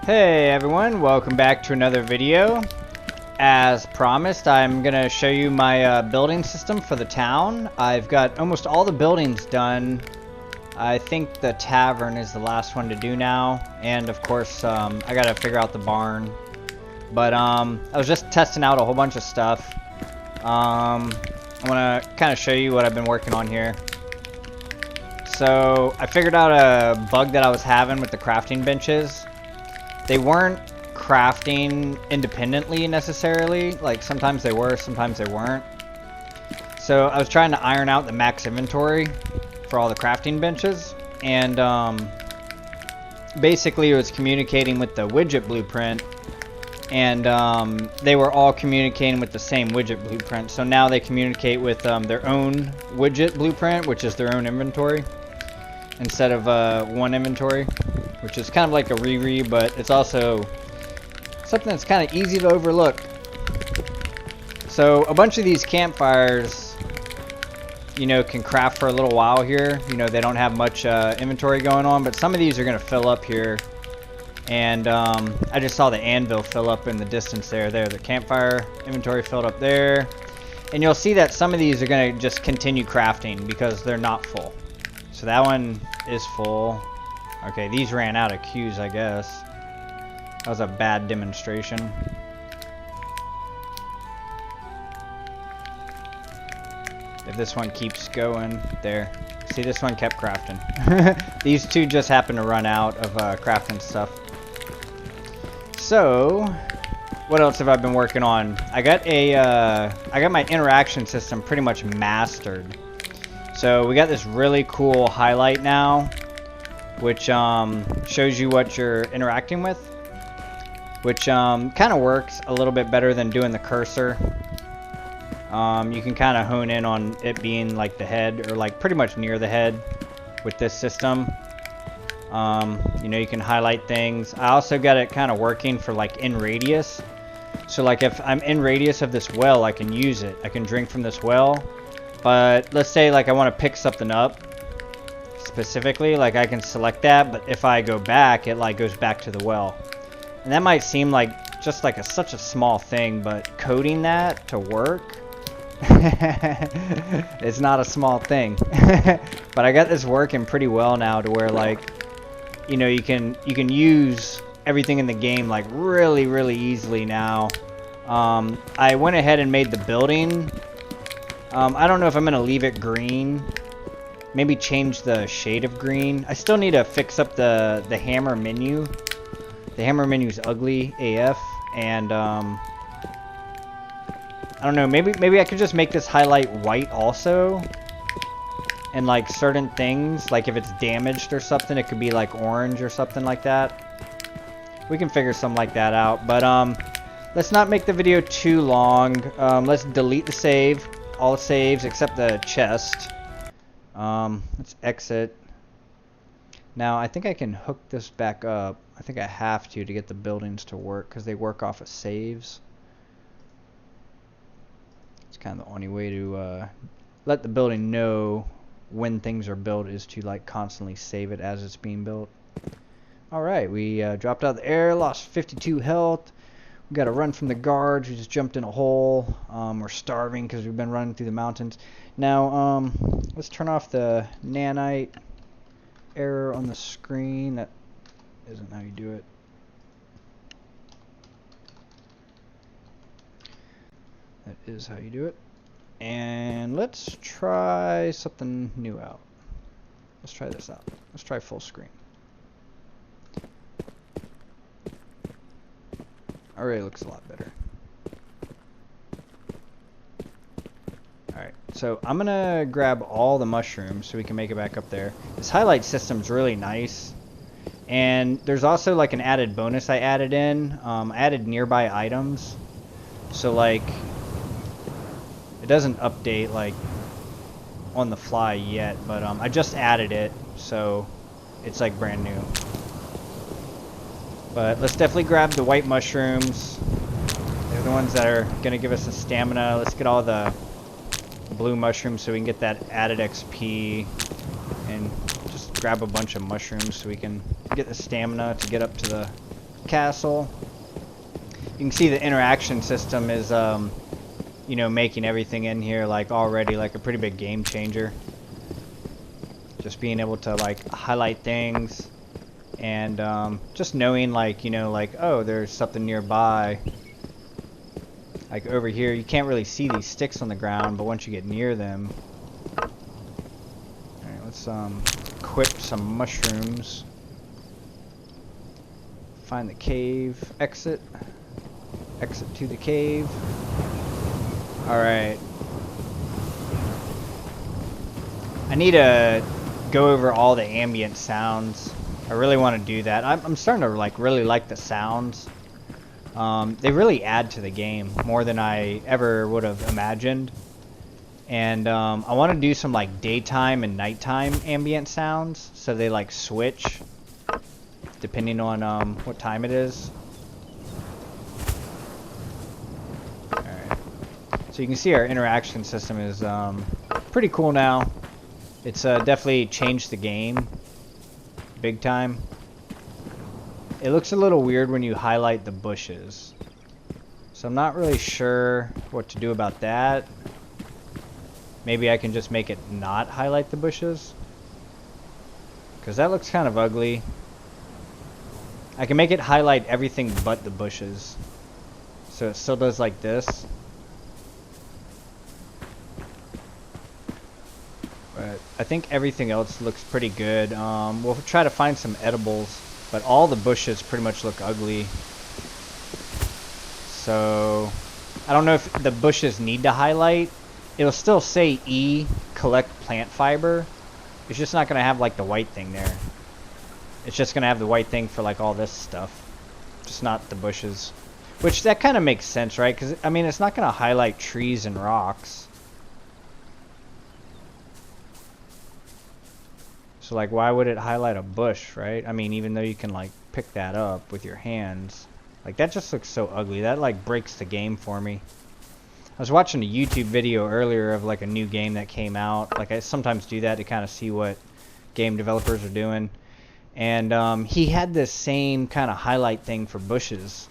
Hey everyone, welcome back to another video. As promised, I'm gonna show you my building system for the town. I've got almost all the buildings done. I think the tavern is the last one to do now, and of course I gotta figure out the barn. But I was just testing out a whole bunch of stuff. I want to kind of show you what I've been working on here. So I figured out a bug that I was having with the crafting benches. They weren't crafting independently necessarily. Like sometimes they were, sometimes they weren't. So I was trying to iron out the max inventory for all the crafting benches, and basically it was communicating with the widget blueprint, and they were all communicating with the same widget blueprint. So now they communicate with their own widget blueprint, which is their own inventory, instead of one inventory, which is kind of like a re-re, but it's also something that's kind of easy to overlook. So a bunch of these campfires, you know, can craft for a little while here. You know, they don't have much inventory going on, but some of these are going to fill up here. And I just saw the anvil fill up in the distance there. The campfire inventory filled up there. And you'll see that some of these are going to just continue crafting because they're not full. So that one is full. Okay, these ran out of queues, I guess. That was a bad demonstration. If this one keeps going, there. See, this one kept crafting. These two just happened to run out of crafting stuff. So, what else have I been working on? I got my interaction system pretty much mastered. So we got this really cool highlight now, which shows you what you're interacting with, which kind of works a little bit better than doing the cursor. You can kind of hone in on it being like the head, or like pretty much near the head with this system. You know, you can highlight things. I also got it kind of working for like in radius. So like if I'm in radius of this well, I can use it. I can drink from this well. But let's say like I want to pick something up specifically, like I can select that, but if I go back, it like goes back to the well. And that might seem like just like such a small thing, but coding that to work, it's not a small thing. But I got this working pretty well now to where, like, you know, you can use everything in the game like really easily now. I went ahead and made the building. I don't know if I'm gonna leave it green. Maybe change the shade of green. I still need to fix up the hammer menu. The hammer menu's ugly AF, and I don't know, maybe I could just make this highlight white also. And like certain things, like if it's damaged or something, it could be like orange or something like that. We can figure something like that out, but let's not make the video too long. Let's delete the save, all the saves except the chest. Let's exit. Now I think I can hook this back up. I think I have to get the buildings to work because they work off of saves. It's kind of the only way to let the building know when things are built, is to like constantly save it as it's being built. Alright, we dropped out of the air, lost 52 health. We got to run from the guards. We just jumped in a hole. We're starving because we've been running through the mountains. Now, let's turn off the nanite error on the screen. That isn't how you do it. That is how you do it. And let's try something new out. Let's try this out. Let's try full screen. Already looks a lot better. Alright, so I'm gonna grab all the mushrooms so we can make it back up there. This highlight system's really nice. And there's also like an added bonus I added in. I added nearby items. So like, it doesn't update like on the fly yet, but I just added it, so it's like brand new. But let's definitely grab the white mushrooms. They're the ones that are going to give us the stamina. Let's get all the blue mushrooms so we can get that added XP. And just grab a bunch of mushrooms so we can get the stamina to get up to the castle. You can see the interaction system is, you know, making everything in here like already like a pretty big game changer. Just being able to like highlight things and just knowing like, you know, like, oh, there's something nearby. Like over here, you can't really see these sticks on the ground, but once you get near them. Alright, let's equip some mushrooms. Find the cave, exit. Exit to the cave. Alright. I need to go over all the ambient sounds. I really want to do that. I'm starting to like really like the sounds. They really add to the game more than I ever would have imagined. And I want to do some like daytime and nighttime ambient sounds, so they like switch depending on what time it is. Alright. So you can see our interaction system is pretty cool now. It's definitely changed the game big time. It looks a little weird when you highlight the bushes. So I'm not really sure what to do about that. Maybe I can just make it not highlight the bushes, because that looks kind of ugly. I can make it highlight everything but the bushes, so it still does like this. But I think everything else looks pretty good. We'll try to find some edibles, but all the bushes pretty much look ugly. So I don't know if the bushes need to highlight. It'll still say E, collect plant fiber. It's just not going to have like the white thing there. It's just going to have the white thing for like all this stuff. Just not the bushes. Which that kind of makes sense, right? Because I mean, it's not going to highlight trees and rocks. So like, why would it highlight a bush, right? I mean, even though you can like pick that up with your hands. Like, that just looks so ugly. That like breaks the game for me. I was watching a YouTube video earlier of like a new game that came out. Like, I sometimes do that to kind of see what game developers are doing. And he had this same kind of highlight thing for bushes.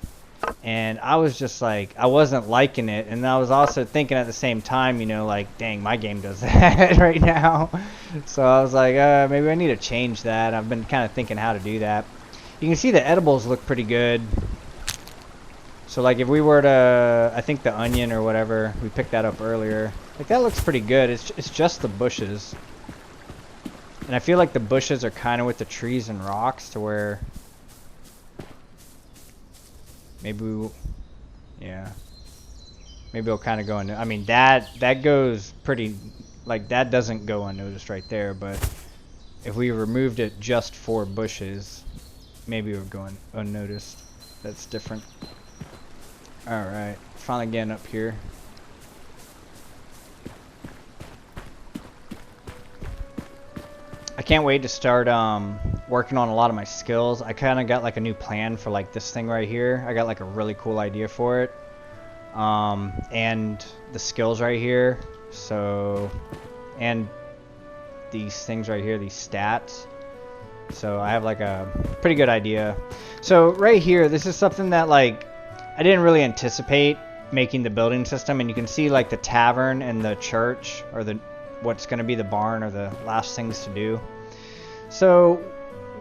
And I was just like, I wasn't liking it. And I was also thinking at the same time, you know, like, dang, my game does that right now. So I was like, maybe I need to change that. I've been kind of thinking how to do that. You can see the edibles look pretty good. So like if we were to, I think the onion or whatever, we picked that up earlier. Like, that looks pretty good. It's just the bushes. And I feel like the bushes are kind of with the trees and rocks to where maybe we, yeah. Maybe we'll kind of go in. I mean, that goes pretty, like, that doesn't go unnoticed right there, but if we removed it just for bushes, maybe it would go unnoticed. That's different. Alright, finally getting up here. I can't wait to start working on a lot of my skills. I kind of got like a new plan for like this thing right here. I got like a really cool idea for it. And the skills right here. So, and these things right here, these stats. So I have like a pretty good idea. So right here, this is something that like I didn't really anticipate making the building system, and you can see like the tavern and the church, or the what's going to be the barn, are the last things to do. So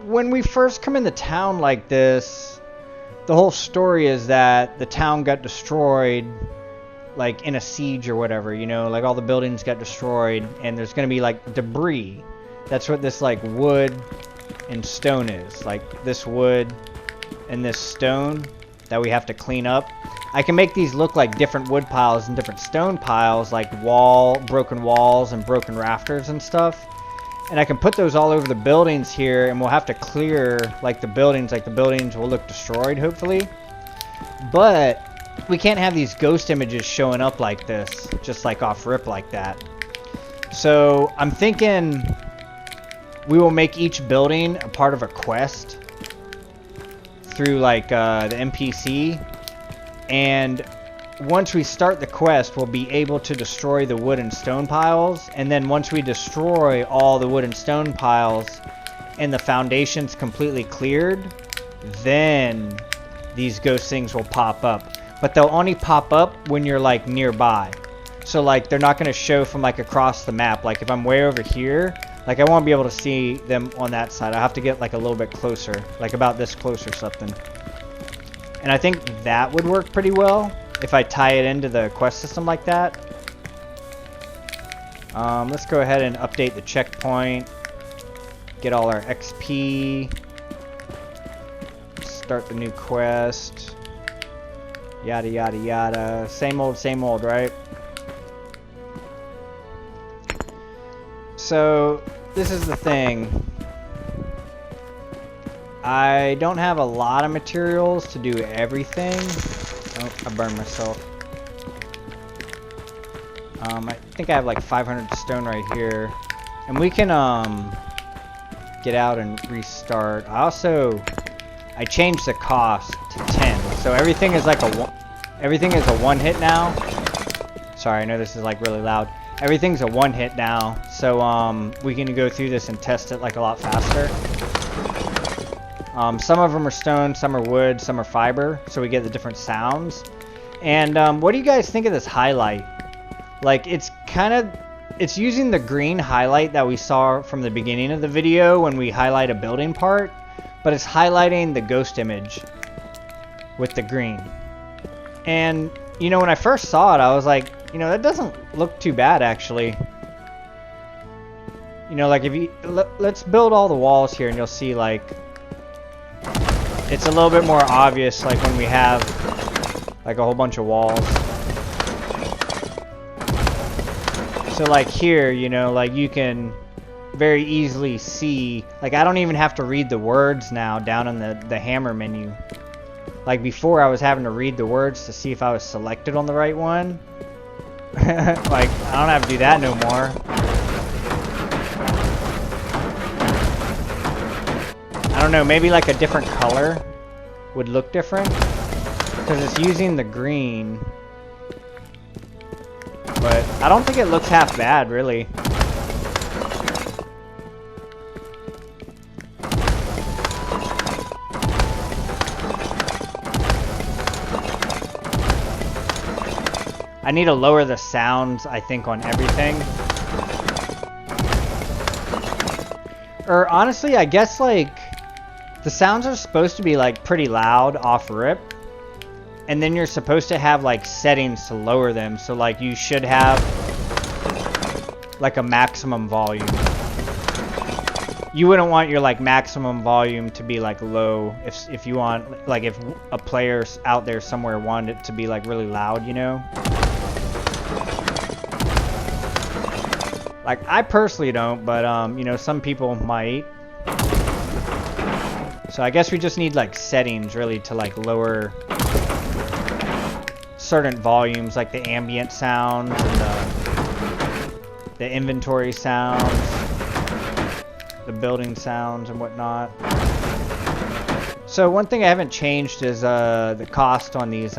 when we first come into town like this, the whole story is that the town got destroyed like in a siege or whatever, you know, like all the buildings got destroyed, and there's going to be like debris. That's what this like wood and stone is, like this wood and this stone that we have to clean up. I can make these look like different wood piles and different stone piles, like broken walls and broken rafters and stuff. And I can put those all over the buildings here, and we'll have to clear like the buildings will look destroyed, hopefully. But we can't have these ghost images showing up like this, just like off rip like that. So I'm thinking we will make each building a part of a quest through like the NPC, and once we start the quest, we'll be able to destroy the wood and stone piles, and then once we destroy all the wood and stone piles and the foundation's completely cleared, then these ghost things will pop up. But they'll only pop up when you're like nearby. So like they're not going to show from like across the map. Like if I'm way over here, like I won't be able to see them on that side. I have to get like a little bit closer, like about this close or something. And I think that would work pretty well if I tie it into the quest system like that. Let's go ahead and update the checkpoint. Get all our XP. Start the new quest. Yada yada yada. Same old, right? So, this is the thing. I don't have a lot of materials to do everything. Oh, I burned myself. I think I have like 500 stone right here. And we can get out and restart. I changed the cost to 10. So everything is like everything is a one hit now. Sorry, I know this is like really loud. Everything's a one hit now. So we can go through this and test it like a lot faster. Some of them are stone, some are wood, some are fiber, so we get the different sounds. And what do you guys think of this highlight? Like, it's using the green highlight that we saw from the beginning of the video when we highlight a building part, but it's highlighting the ghost image with the green. And, you know, when I first saw it, I was like, you know, that doesn't look too bad, actually. You know, like, if you... Let's build all the walls here, and you'll see, like... It's a little bit more obvious, like, when we have, like, a whole bunch of walls. So, like, here, you know, like, you can very easily see... Like, I don't even have to read the words now down in the hammer menu. Like, before, I was having to read the words to see if I was selected on the right one. Like, I don't have to do that no more. I don't know, maybe like a different color would look different. Because it's using the green. But I don't think it looks half bad, really. I need to lower the sounds, I think, on everything. Or honestly, I guess like the sounds are supposed to be like pretty loud off rip. And then you're supposed to have like settings to lower them. So like you should have like a maximum volume. You wouldn't want your like maximum volume to be like low if you want, like if a player out there somewhere wanted it to be like really loud, you know? Like, I personally don't, but, you know, some people might. So I guess we just need, like, settings, really, to, like, lower certain volumes, like the ambient sounds and the inventory sounds, the building sounds and whatnot. So one thing I haven't changed is the cost on these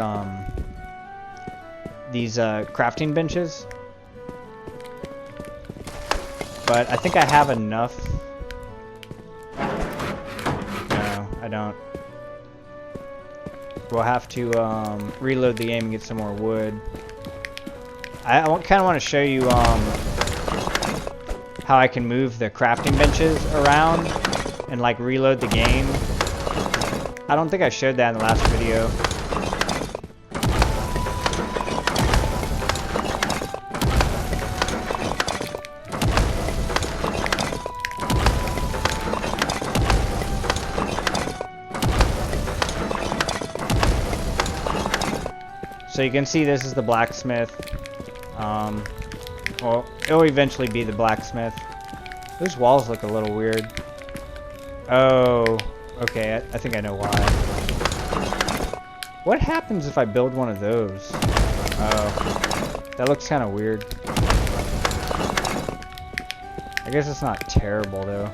crafting benches. But I think I have enough. No, I don't. We'll have to reload the game and get some more wood. I kind of want to show you how I can move the crafting benches around and like reload the game. I don't think I showed that in the last video. So you can see this is the blacksmith. Well, it'll eventually be the blacksmith. Those walls look a little weird. Oh, okay, I think I know why. What happens if I build one of those? Oh, that looks kind of weird. I guess it's not terrible though.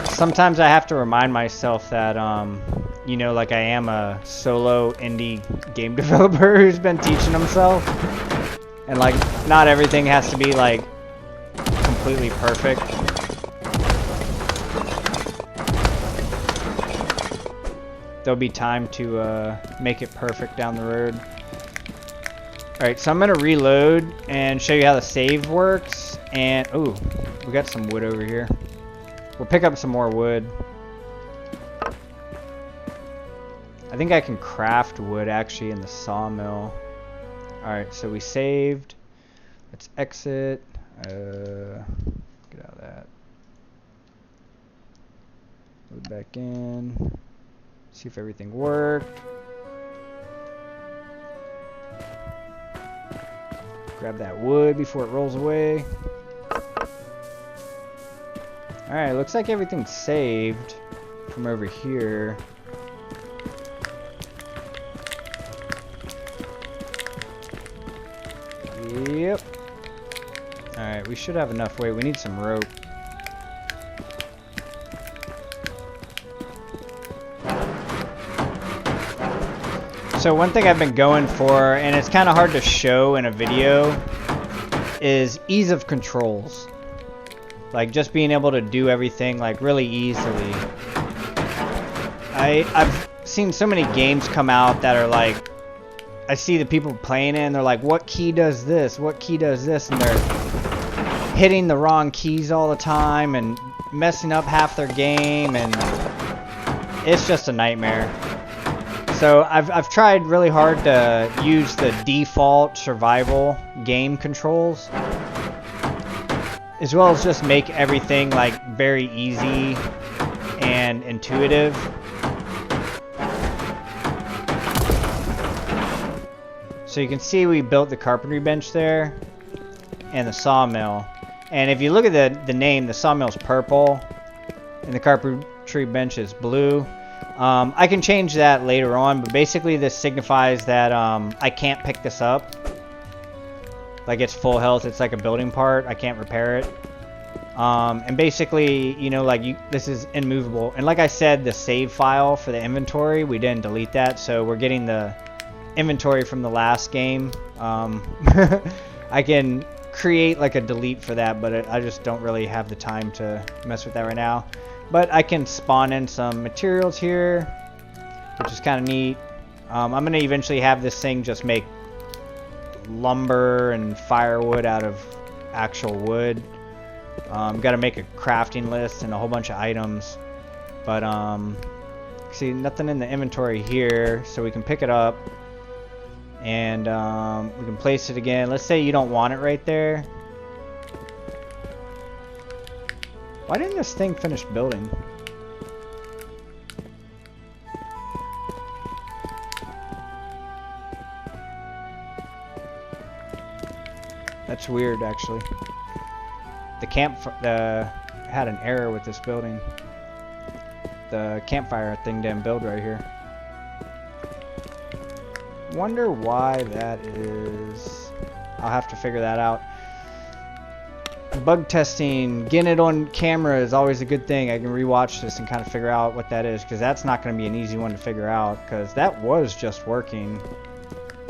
Sometimes I have to remind myself that, you know, like I am a solo indie game developer who's been teaching himself. And, like, not everything has to be, like, completely perfect. There'll be time to make it perfect down the road. Alright, so I'm going to reload and show you how the save works. And, ooh, we got some wood over here. We'll pick up some more wood. I think I can craft wood actually in the sawmill. Alright, so we saved. Let's exit. Get out of that. Load back in. See if everything worked. Grab that wood before it rolls away. Alright, looks like everything's saved from over here. Yep. Alright, we should have enough weight. We need some rope. So one thing I've been going for, and it's kind of hard to show in a video, is ease of controls. Like just being able to do everything like really easily. I've seen so many games come out that are like, I see the people playing it and they're like, what key does this? What key does this? And they're hitting the wrong keys all the time and messing up half their game, and it's just a nightmare. So I've tried really hard to use the default survival game controls, as well as just make everything like very easy and intuitive. So you can see we built the carpentry bench there and the sawmill. And if you look at the name, the sawmill's purple and the carpentry bench is blue. I can change that later on, but basically this signifies that I can't pick this up. Like it's full health, it's like a building part, I can't repair it. And basically, you know, like this is immovable. And like I said, the save file for the inventory, we didn't delete that, so we're getting the inventory from the last game. I can create like a delete for that, but I just don't really have the time to mess with that right now. But I can spawn in some materials here, which is kind of neat. I'm going to eventually have this thing just make lumber and firewood out of actual wood. Got to make a crafting list and a whole bunch of items. But see, nothing in the inventory here, so we can pick it up. And we can place it again. Let's say you don't want it right there. Why didn't this thing finish building? That's weird, actually. The had an error with this building. The campfire thing didn't build right here. Wonder why that is. I'll have to figure that out. Bug testing, getting it on camera is always a good thing. I can rewatch this and kind of figure out what that is, because that's not going to be an easy one to figure out, because that was just working.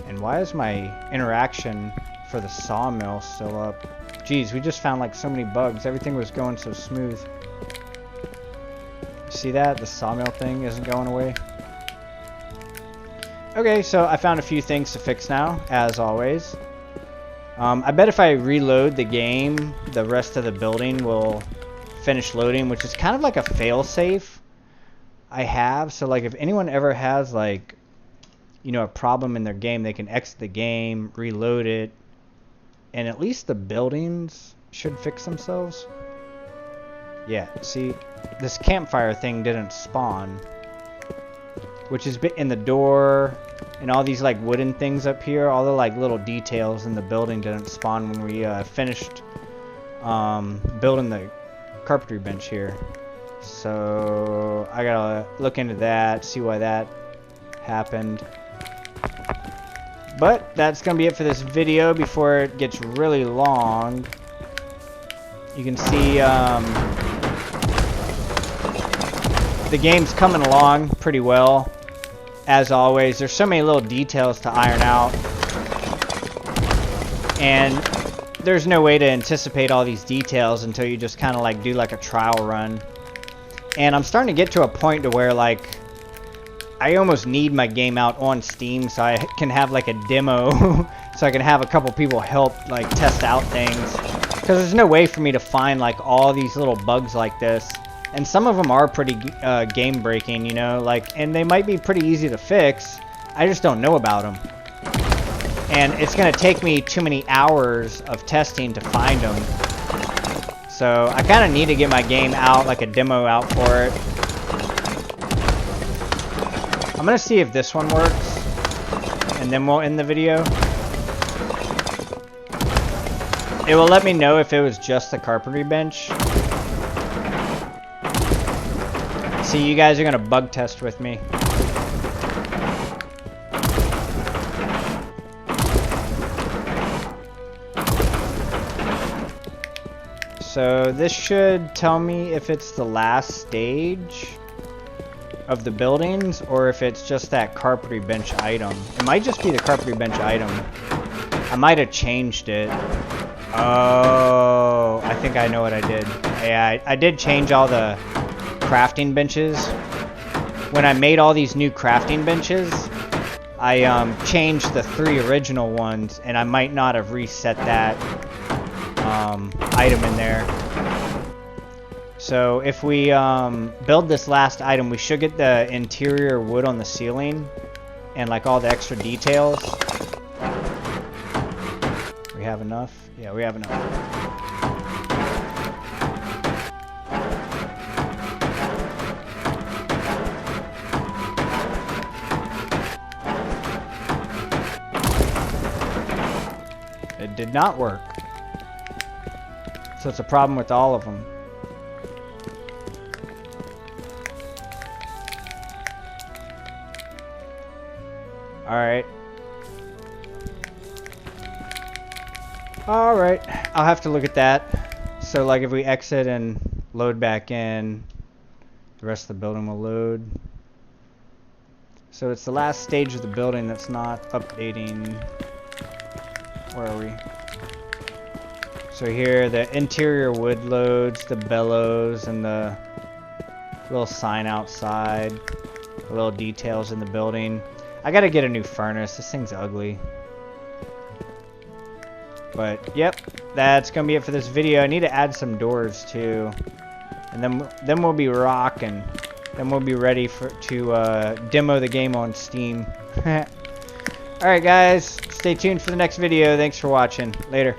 And why is my interaction for the sawmill still up? Jeez, we just found like so many bugs. Everything was going so smooth. See that? The sawmill thing isn't going away. Okay, so I found a few things to fix now, as always. I bet if I reload the game, the rest of the building will finish loading, which is kind of like a fail-safe I have. So like if anyone ever has like, you know, a problem in their game, they can exit the game, reload it, and at least the buildings should fix themselves. Yeah, see, this campfire thing didn't spawn, which is in the door. And all these like wooden things up here, all the like little details in the building didn't spawn when we finished building the carpentry bench here. So I gotta look into that, see why that happened. But that's gonna be it for this video before it gets really long. You can see the game's coming along pretty well. As always, there's so many little details to iron out. And there's no way to anticipate all these details until you just kind of like do like a trial run. And I'm starting to get to a point to where like I almost need my game out on Steam so I can have like a demo so I can have a couple people help like test out things, because there's no way for me to find like all these little bugs like this, and some of them are pretty game breaking, you know, like, and they might be pretty easy to fix. I just don't know about them, and it's gonna take me too many hours of testing to find them. So I kind of need to get my game out, like a demo out for it. I'm gonna see if this one works, and then we'll end the video. It will let me know if it was just the carpentry bench. See, you guys are gonna bug test with me. So this should tell me if it's the last stage of the buildings or if it's just that carpentry bench item. It might just be the carpentry bench item. I might have changed it. Oh, I think I know what I did. Yeah, I did change all the crafting benches. When I made all these new crafting benches, I changed the 3 original ones, and I might not have reset that item in there. So if we build this last item, we should get the interior wood on the ceiling and like all the extra details. We have enough? Yeah, we have enough. It did not work. So it's a problem with all of them. Alright. Alright, I'll have to look at that. So like if we exit and load back in, the rest of the building will load. So it's the last stage of the building that's not updating. Where are we? So here the interior wood loads, the bellows, and the little sign outside, the little details in the building. I gotta get a new furnace. This thing's ugly. But yep, that's gonna be it for this video. I need to add some doors too, and then we'll be rocking. Then we'll be ready to demo the game on Steam. All right, guys, stay tuned for the next video. Thanks for watching. Later.